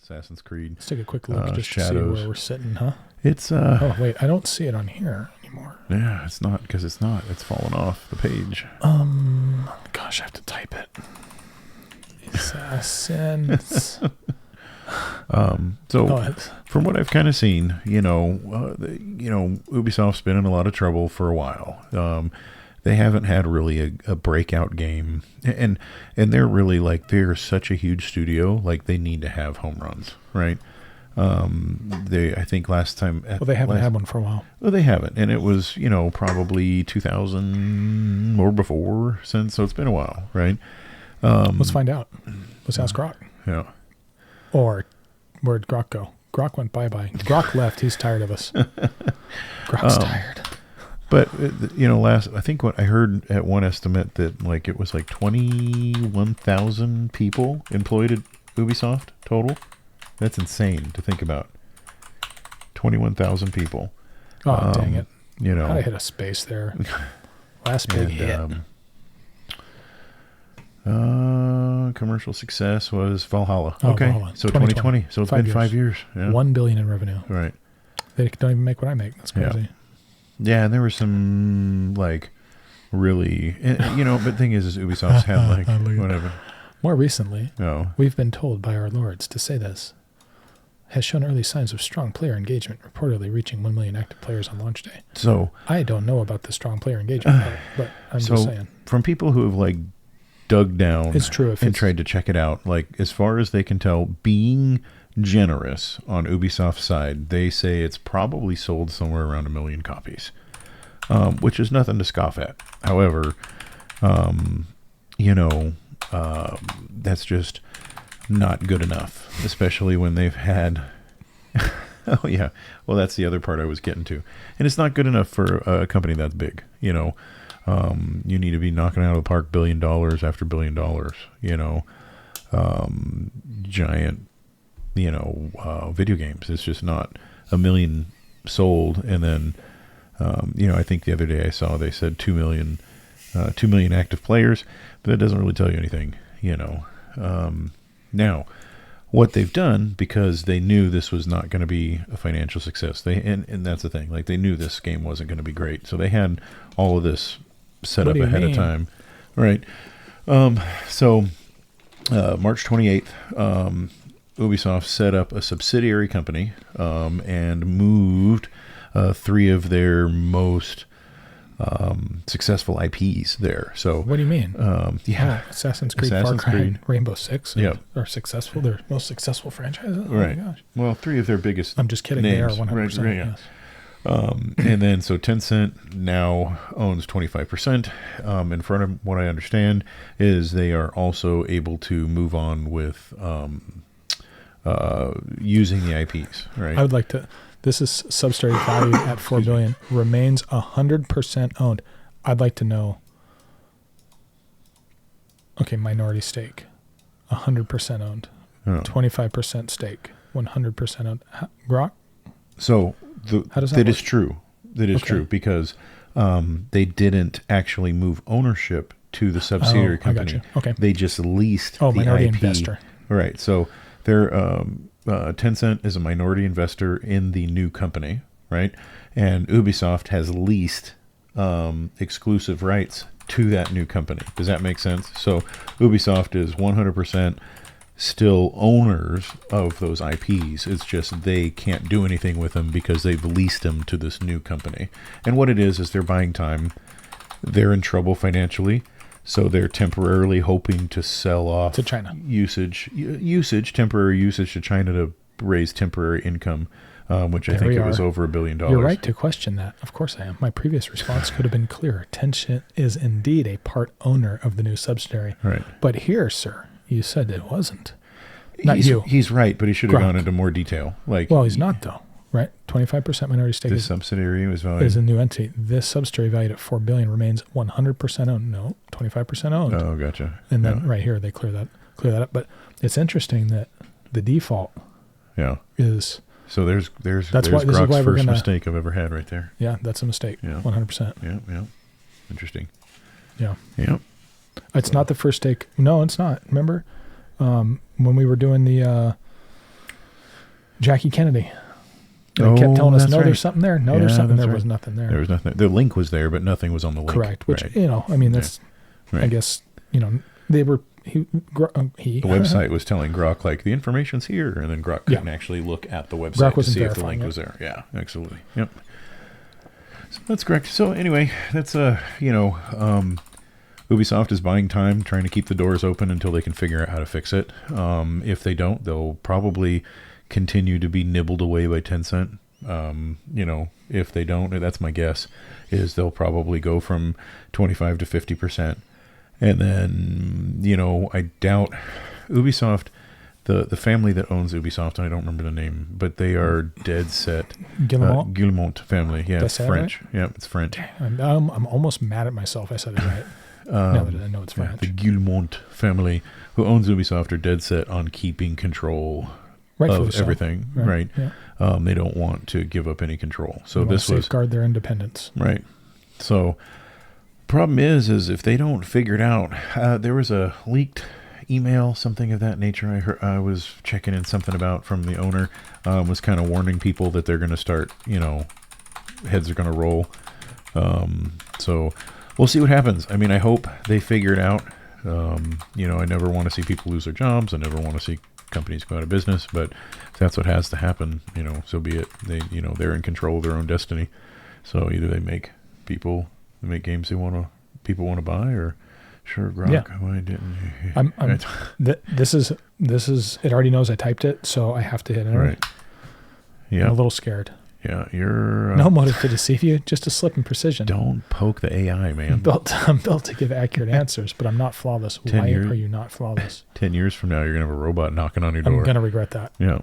Assassin's Creed. Let's take a quick look just Shadows. to see where we're sitting, huh? It's Oh wait, I don't see it on here anymore. Yeah, it's not because it's not. It's fallen off the page. Gosh, I have to type it. Assassins. So from what I've kind of seen, Ubisoft's been in a lot of trouble for a while. They haven't had really a breakout game, and they're really like, they're such a huge studio, like they need to have home runs, right? I think last time. They haven't had one for a while. Well, they haven't, and it was probably 2000 or before since, so it's been a while, right? Let's find out. Let's ask Grok. Yeah. Or where'd Grok go? Grok went bye-bye. Grok left. He's tired of us. Grok's tired. But, I think what I heard at one estimate that like it was like 21,000 people employed at Ubisoft total. That's insane to think about. 21,000 people. Oh, dang it. I hit a space there. Last big hit. Commercial success was Valhalla. Oh, okay. Valhalla. So 2020. So it's been 5 years. Yeah. $1 billion in revenue. Right. They don't even make what I make. That's crazy. Yeah, and there were some like really, but the thing is Ubisoft's had like whatever. More recently, we've been told by our lords to say this, has shown early signs of strong player engagement, reportedly reaching 1 million active players on launch day. So I don't know about the strong player engagement part, but I'm just saying. From people who have like dug down it's true and tried to check it out, like as far as they can tell, being generous on Ubisoft's side, they say it's probably sold somewhere around 1 million copies, which is nothing to scoff at. However, that's just not good enough, especially when they've had oh yeah, well that's the other part I was getting to, and it's not good enough for a company that's big. You need to be knocking out of the park $1 billion after $1 billion, giant video games. It's just not 1 million sold, and then I think the other day I saw they said 2 million active players, but that doesn't really tell you anything. Now what they've done, because they knew this was not going to be a financial success, and that's the thing, like they knew this game wasn't going to be great, so they had all of this set up ahead of time, right? So March 28th, Ubisoft set up a subsidiary company and moved 3 of their most successful IPs there. So what do you mean? Assassin's Creed, Far Cry, Creed. Rainbow Six are successful. They're most successful franchises. Right. Oh my gosh. Well, 3 of their biggest. I'm just kidding. Names. They are 100%. Right, yeah. Yes. And then so Tencent now owns 25%. And from what I understand is they are also able to move on with using the IPs. Right. I would like to. This is subsidiary value at $4 billion. Remains 100% owned. I'd like to know. Okay, minority stake, 100% owned, 25% stake, 100% owned. Grok. So how does that work? Is true. That is true because they didn't actually move ownership to the subsidiary company. I got you. Okay. They just leased the minority IP. Investor. Right. So they're Tencent is a minority investor in the new company, right? And Ubisoft has leased exclusive rights to that new company. Does that make sense? So Ubisoft is 100% still owners of those IPs. It's just they can't do anything with them because they've leased them to this new company. And what it is they're buying time. They're in trouble financially. So they're temporarily hoping to sell off to China temporary usage to China to raise temporary income, which I think it was over $1 billion. You're right to question that. Of course I am. My previous response could have been clearer. Tencent is indeed a part owner of the new subsidiary. Right. But here, sir, you said it wasn't. Not you. He's right, but he should have gone into more detail. Well, he's not though. Right, 25% minority stake. This subsidiary was valued is a new entity. This subsidiary valued at $4 billion remains 100% owned. No, 25% owned. Oh, gotcha. And then right here they clear that up. But it's interesting that the default. Is. So there's Grok's first mistake I've ever had right there. Yeah, that's a mistake. Yeah, 100%. Yeah. Interesting. Yeah. Yeah. It's not the first stake. No, it's not. Remember, when we were doing the Jackie Kennedy. They kept telling us, no, right. there's something there. No, Yeah, there's something. There right. was nothing there. There was nothing. The link was there, but nothing was on the link. Correct. Which, right. I mean, that's, Right. I guess, they were, the website was telling Grok, like, the information's here, and then Grok couldn't actually look at the website to see if the link was there. Yeah, absolutely. Yep. So that's correct. So anyway, that's, Ubisoft is buying time, trying to keep the doors open until they can figure out how to fix it. If they don't, they'll probably continue to be nibbled away by Tencent. If they don't, that's my guess, is they'll probably go from 25 to 50%. And then, I doubt Ubisoft, the family that owns Ubisoft, I don't remember the name, but they are dead set. Guillemot family. Yeah, it's French. Right? Yeah, it's French. I'm almost mad at myself. I said it right. Now that I know it's French. The Guillemot family, who owns Ubisoft, are dead set on keeping control of everything. Right. Yeah. They don't want to give up any control. So this was safeguard their independence. Right. So problem is if they don't figure it out, there was a leaked email, something of that nature. I was checking in something about from the owner, was kind of warning people that they're going to start, heads are going to roll. So we'll see what happens. I mean, I hope they figure it out. I never want to see people lose their jobs. I never want to see companies go out of business, but if that's what has to happen, so be it. They, they're in control of their own destiny. So either they make games people want to buy, or sure, Grok, why didn't you? This is, it already knows I typed it, so I have to hit enter. Right. Yeah. I'm a little scared. Yeah, you're... no motive to deceive you, just a slip in precision. Don't poke the AI, man. I'm built to give accurate answers, but I'm not flawless. Why are you not flawless? 10 years from now, you're going to have a robot knocking on your door. I'm going to regret that. Yeah.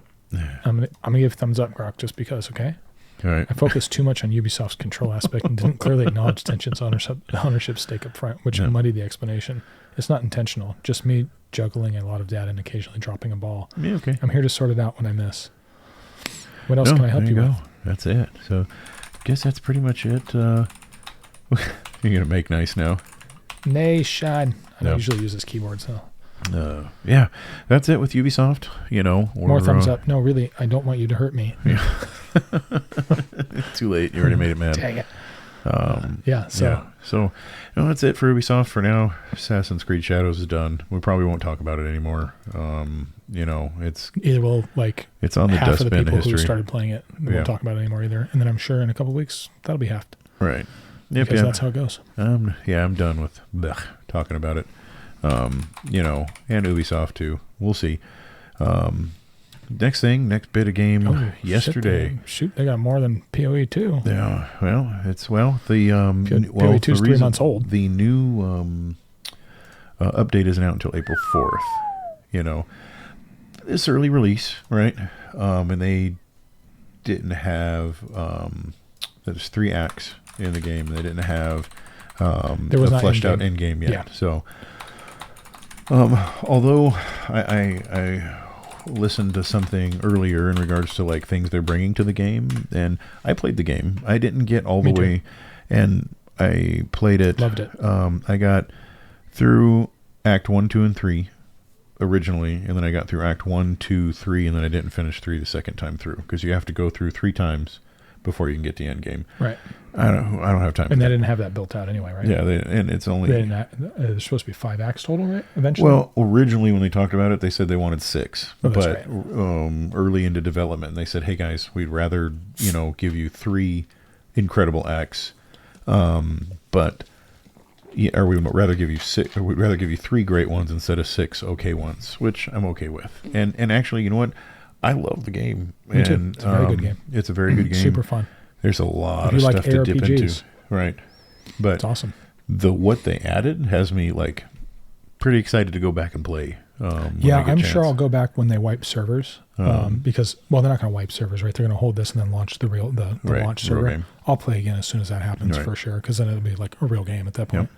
I'm gonna give thumbs up, Grok, just because, okay? All right. I focused too much on Ubisoft's control aspect and didn't clearly acknowledge Tencent's ownership stake up front, which muddied the explanation. It's not intentional, just me juggling a lot of data and occasionally dropping a ball. Yeah, okay. I'm here to sort it out when I miss. What else can I help you with? That's it. So I guess that's pretty much it. You're going to make nice now. Nation. I don't usually use this keyboard, so. Yeah, that's it with Ubisoft. More thumbs up. No, really, I don't want you to hurt me. Yeah. Too late. You already made it mad. Dang it. So that's it for Ubisoft for now. Assassin's Creed Shadows is done. We probably won't talk about it anymore. It's either it's on the half dustbin of the people history. who started playing it won't talk about it anymore either. And then I'm sure in a couple of weeks that'll be halved. Right. Because that's how it goes. I'm done with talking about it. And Ubisoft too. We'll see. Next bit of game yesterday. Shoot, they got more than PoE 2. Yeah, PoE 2 is 3 months old. The new update isn't out until April 4th. This early release, right? And they didn't have there's 3 acts in the game. They didn't have there was a fleshed out end game yet. Yeah. So although I listened to something earlier in regards to things they're bringing to the game, and I played the game. I didn't get all the way, and I played it. Loved it. I got through Act 1, 2, and 3 originally, and then I got through Act 1, 2, 3, and then I didn't finish 3 the second time through, because you have to go through 3 times before you can get the end game. Right. I don't have time. And they didn't have that built out anyway, right? Yeah, and it's only... There's supposed to be 5 acts total, right? Eventually? Well, originally when they talked about it, they said they wanted 6. But right. Early into development, they said, hey guys, we'd rather, give you 3 incredible acts, but... or we'd rather give you 6, or we'd rather give you 3 great ones instead of 6 okay ones, which I'm okay with. And actually, you know what? I love the game. Me too. It's a very good game. It's a very good game. Super fun. There's a lot of stuff to dip into. Right. But it's awesome. What they added has me pretty excited to go back and play. I'm sure I'll go back when they wipe servers. Because they're not going to wipe servers, right? They're going to hold this and then launch the launch server. I'll play again as soon as that happens for sure, because then it'll be a real game at that point. Yep.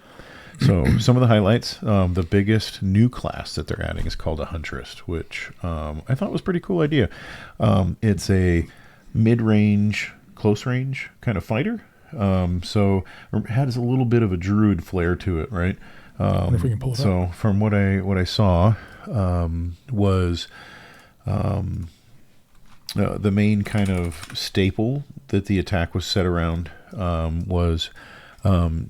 So some of the highlights, the biggest new class that they're adding is called a Huntress, which I thought was a pretty cool idea. It's a mid-range, close-range kind of fighter. So it has a little bit of a druid flair to it, right? I wonder if we can pull it up. From what I saw was the main kind of staple that the attack was set around was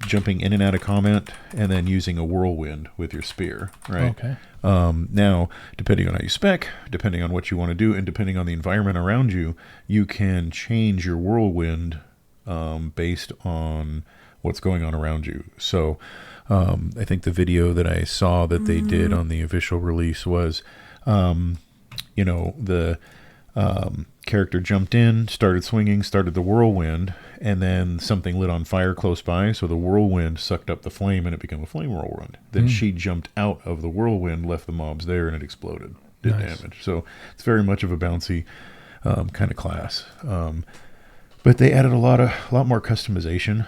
jumping in and out of combat and then using a whirlwind with your spear, right? Okay. Now, depending on how you spec, depending on what you want to do, and depending on the environment around you, you can change your whirlwind based on what's going on around you. So I think the video that I saw that they did on the official release was, the character jumped in, started swinging, started the whirlwind, and then something lit on fire close by, so the whirlwind sucked up the flame and it became a flame whirlwind. Then she jumped out of the whirlwind, left the mobs there, and it exploded, did damage. So it's very much of a bouncy kind of class. But they added a lot more customization.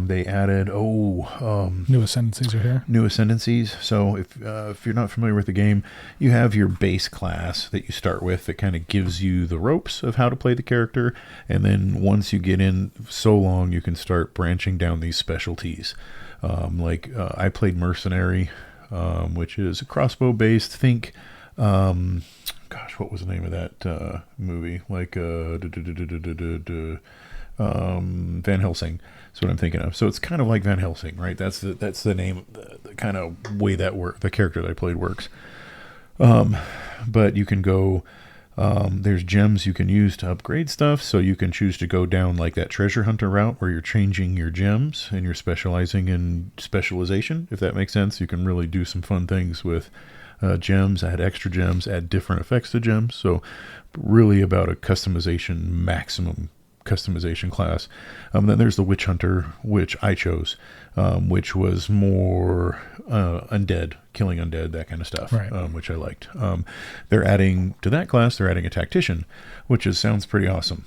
They added new ascendancies are here. New ascendancies. So if you're not familiar with the game, you have your base class that you start with that kind of gives you the ropes of how to play the character, and then once you get in so long, you can start branching down these specialties. I played Mercenary, which is a crossbow based. Think. What was the name of that movie? Van Helsing. That's what I'm thinking of. So it's kind of like Van Helsing, right? That's the name, the kind of way that the character that I played works. But you can go. There's gems you can use to upgrade stuff, so you can choose to go down like that treasure hunter route where you're changing your gems and you're specializing in specialization, if that makes sense. You can really do some fun things with gems, add extra gems, add different effects to gems. So really about a maximum customization class. Then there's the Witch Hunter, which I chose, which was more undead, killing undead, that kind of stuff, right. Which I liked. They're adding to that class, they're adding a Tactician, which sounds pretty awesome.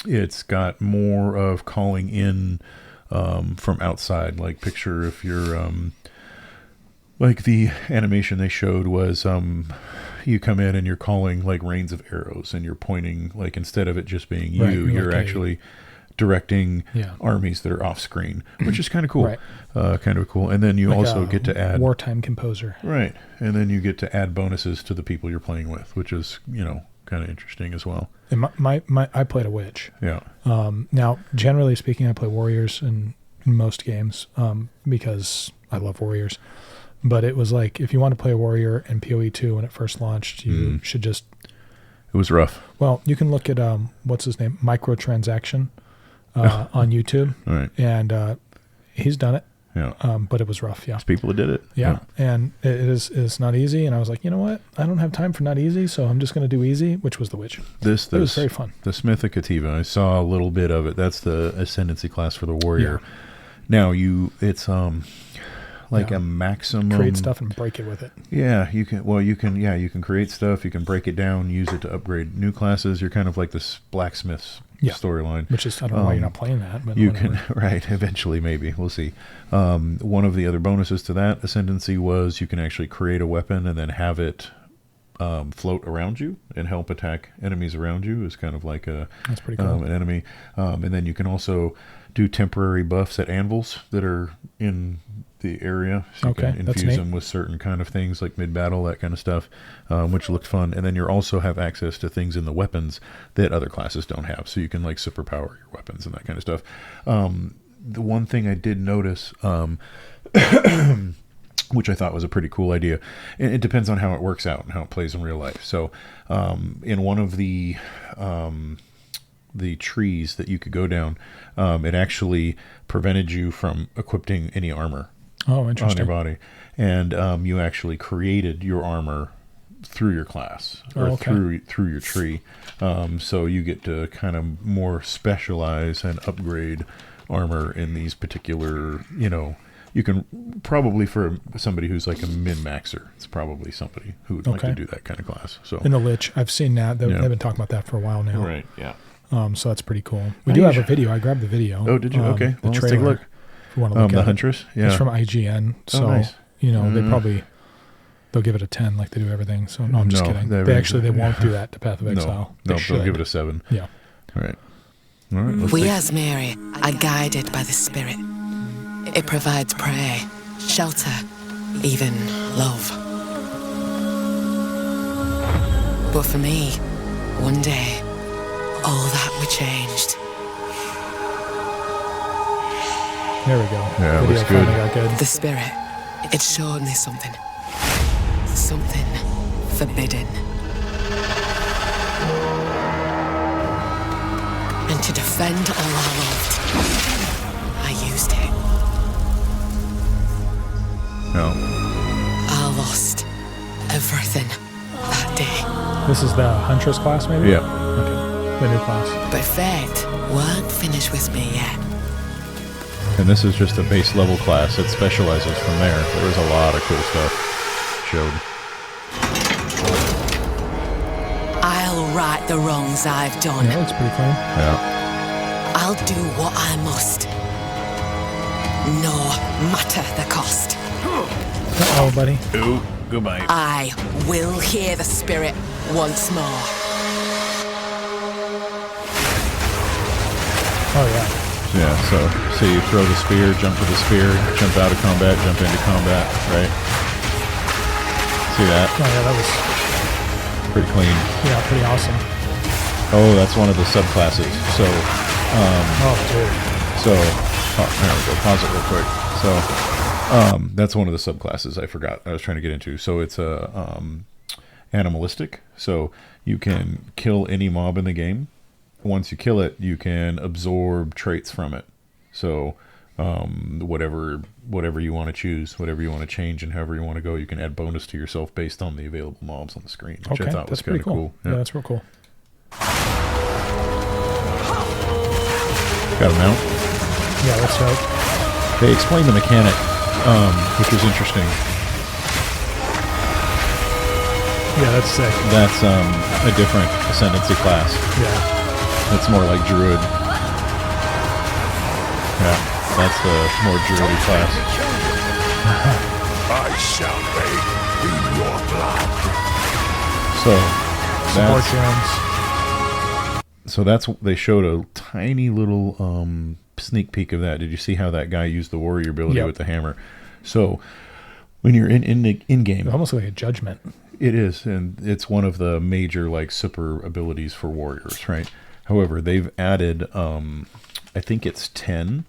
It's got more of calling in from outside, like picture if you're... like the animation they showed was you come in and you're calling like rains of arrows and you're pointing, like instead of it just being you, right, you're actually directing armies that are off screen, which is kind of cool. Right. Kind of cool. And then you like also get to add wartime composer. Right. And then you get to add bonuses to the people you're playing with, which is, kind of interesting as well. And I played a witch. Yeah. Now, generally speaking, I play warriors in most games because I love warriors. But it was like, if you want to play a warrior in PoE 2 when it first launched, you should just... It was rough. Well, you can look at, what's his name? Microtransaction on YouTube. Right. And he's done it. Yeah. But it was rough, yeah. There's people that did it. Yeah. And it's not easy. And I was like, you know what? I don't have time for not easy, so I'm just going to do easy, which was the Witch. It was very fun. The Smith of Kativa, I saw a little bit of it. That's the Ascendancy class for the warrior. Yeah. Now, it's... a maximum create stuff and break it with it. Yeah, you can create stuff, you can break it down, use it to upgrade new classes. You're kind of like this Blacksmith storyline. Which is, I don't know why you're not playing that, but you whatever. can right, eventually maybe. We'll see. One of the other bonuses to that Ascendancy was you can actually create a weapon and then have it float around you and help attack enemies around you. Is kind of like that's pretty cool. An enemy. And then you can also do temporary buffs at anvils that are in the area, so you can infuse them with certain kind of things like mid-battle, that kind of stuff, which looked fun. And then you also have access to things in the weapons that other classes don't have, so you can like superpower your weapons and that kind of stuff. The one thing I did notice, which I thought was a pretty cool idea, and it depends on how it works out and how it plays in real life. So in one of the trees that you could go down, it actually prevented you from equipping any armor on your body, and you actually created your armor through your class or through your tree, so you get to kind of more specialize and upgrade armor in these particular, you can probably, for somebody who's like a min-maxer, it's probably somebody who would like to do that kind of class. So in the Lich, I've seen that. They've been talking about that for a while now. Right, yeah. So that's pretty cool. We do have a video. I grabbed the video. Oh, did you? Okay. The let's trailer, take a look. If you want to look at the Huntress? Yeah. It's from IGN. So, nice. They'll give it a 10 like they do everything. So, no, I'm just kidding. They won't do that to Path of Exile. They'll give it a 7. Yeah. All right. We as Mary are guided by the Spirit. It provides prayer, shelter, even love. But for me, One day, all that were changed. There we go. Yeah, it looks good. Got good. The spirit, it showed me something. Something forbidden. And to defend all I loved, I used it. No. I lost everything that day. This is the Huntress class, maybe? Yeah. Okay. The new class. But fate weren't finished with me yet. And this is just a base level class. It specializes from there. There was a lot of cool stuff showed. I'll right the wrongs I've done. Yeah, it's pretty clean. Yeah. I'll do what I must. No matter the cost. Uh-oh, buddy. Ooh, goodbye. I will hear the spirit once more. Oh, yeah. Yeah, so you throw the spear, jump to the spear, jump out of combat, jump into combat, right? See that? Oh, yeah, that was Pretty clean. Yeah, pretty awesome. Oh, that's one of the subclasses. So, Oh, dude. there we go. Pause it real quick. So, that's one of the subclasses I forgot I was trying to get into. So it's animalistic. So you can kill any mob in the game. Once you kill it, you can absorb traits from it. So whatever you want to choose, whatever you want to change, and however you want to go, you can add bonus to yourself based on the available mobs on the screen, which I thought was kind of cool. Yeah, that's real cool. Got a mount. Yeah, that's right. They explained the mechanic, which was interesting. Yeah, that's sick. That's a different ascendancy class. Yeah. It's more like druid. Yeah, that's the more druid class. I shall bathe in your blood. So that's they showed a tiny little sneak peek of that. Did you see how that guy used the warrior ability with the hammer? So when you're in game, It's almost like a judgment. it is, and it's one of the major like super abilities for warriors, right? However, they've added, I think it's 10,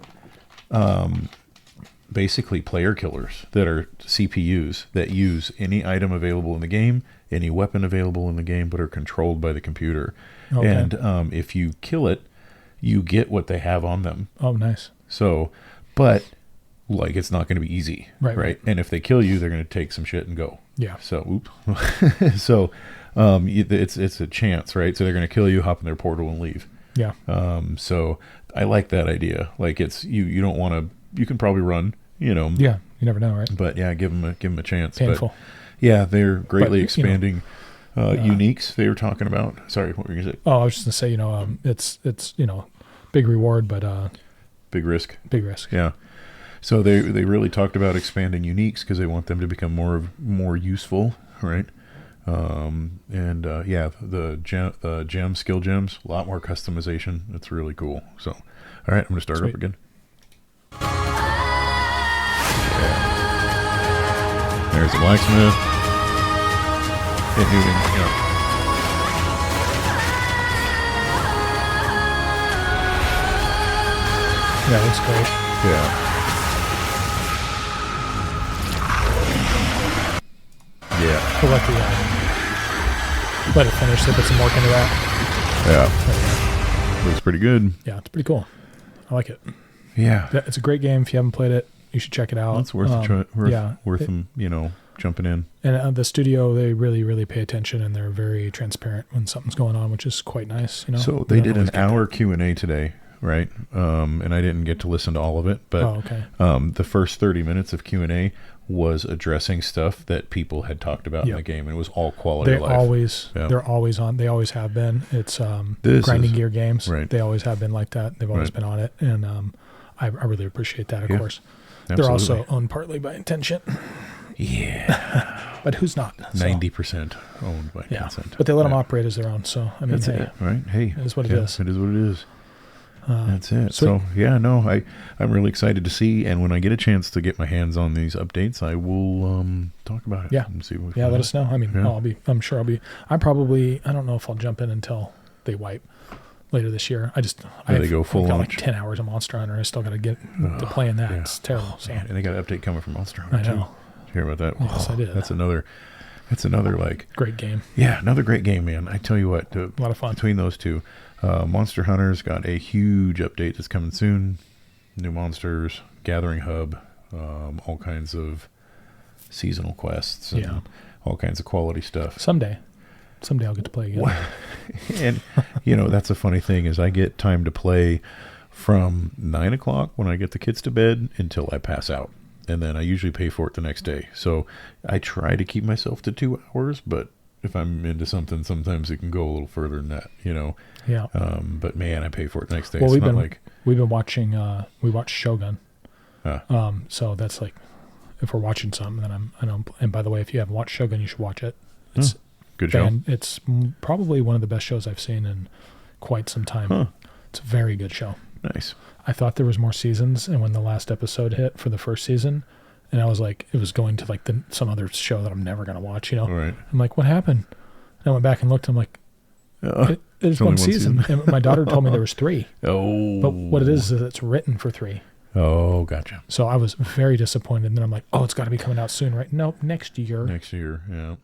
basically player killers that are CPUs that use any item available in the game, any weapon available in the game, but are controlled by the computer. Okay. And if you kill it, you get what they have on them. Oh, nice. So, but like it's not going to be easy, Right. And if they kill you, they're going to take some shit and go. Yeah. So, oops. So, it's a chance, right? So they're going to kill you, hop in their portal, and leave. Yeah. So I like that idea. Like it's you don't want to. You can probably run, Yeah, you never know, right? But yeah, give them a chance. Painful. But yeah, they're greatly But, expanding uniques. They were talking about. Sorry, what were you going to say? Oh, I was just gonna say, it's big reward, but Big risk. big risk. Yeah. So they really talked about expanding uniques because they want them to become more useful, right? The gem skill gems, a lot more customization. It's really cool. So, all right, I'm gonna start up again. Yeah. There's the blacksmith. Hit Newton. Yeah. Yeah, it looks great. Yeah. Yeah. We'll let it finish. They put some work into that. Yeah. Looks pretty good. Yeah, it's pretty cool. I like it. Yeah. It's a great game. If you haven't played it, you should check it out. It's worth a try. Worth them, jumping in. And the studio, they really, really pay attention, and they're very transparent when something's going on, which is quite nice. So they did an hour Q&A today, right? And I didn't get to listen to all of it, but the first 30 minutes of Q&A was addressing stuff that people had talked about in the game, and it was all quality of life. They're always on. They always have been. It's grinding gear games. Right. They always have been like that. They've always been on it, and I really appreciate that. Of course, absolutely. They're also owned partly by Intention. Yeah, but who's not? 90% owned by Tencent. But they let them operate as their own. So I mean, that's it, right? Hey, it is what it is. It is what it is. That's it. Sweet. So yeah, no, I'm really excited to see, and when I get a chance to get my hands on these updates, I will talk about it. Yeah, and see what let us know. I mean, I'm sure I'll be. I don't know if I'll jump in until they wipe later this year. They go full got launch. like 10 hours of Monster Hunter. I still got to get to playing that. Yeah. It's terrible. So. And they got an update coming from Monster Hunter I know. too. Did you hear about that? Yes, I did. That's another like great game. Yeah, another great game, man. I tell you what, a lot of fun between those two. Monster Hunter's got a huge update that's coming soon. New monsters, gathering hub, all kinds of seasonal quests, and all kinds of quality stuff. Someday I'll get to play again. And that's a funny thing is I get time to play from 9 o'clock when I get the kids to bed until I pass out, and then I usually pay for it the next day. So I try to keep myself to 2 hours, but if I'm into something, sometimes it can go a little further than that, Yeah. But man, I pay for it the next day. Well, It's we've been watching. We watched Shogun. Ah. So that's like, if we're watching something, then And by the way, if you haven't watched Shogun, you should watch it. It's good show. It's probably one of the best shows I've seen in quite some time. Huh. It's a very good show. Nice. I thought there was more seasons, and when the last episode hit for the first season, and I was like, it was going to like some other show that I'm never going to watch, Right. I'm like, what happened? And I went back and looked, and I'm like, it's one season. And my daughter told me there was 3. Oh. But what it is it's written for 3. Oh, gotcha. So I was very disappointed. And then I'm like, it's got to be coming out soon, right? Nope, next year. Next year, yeah.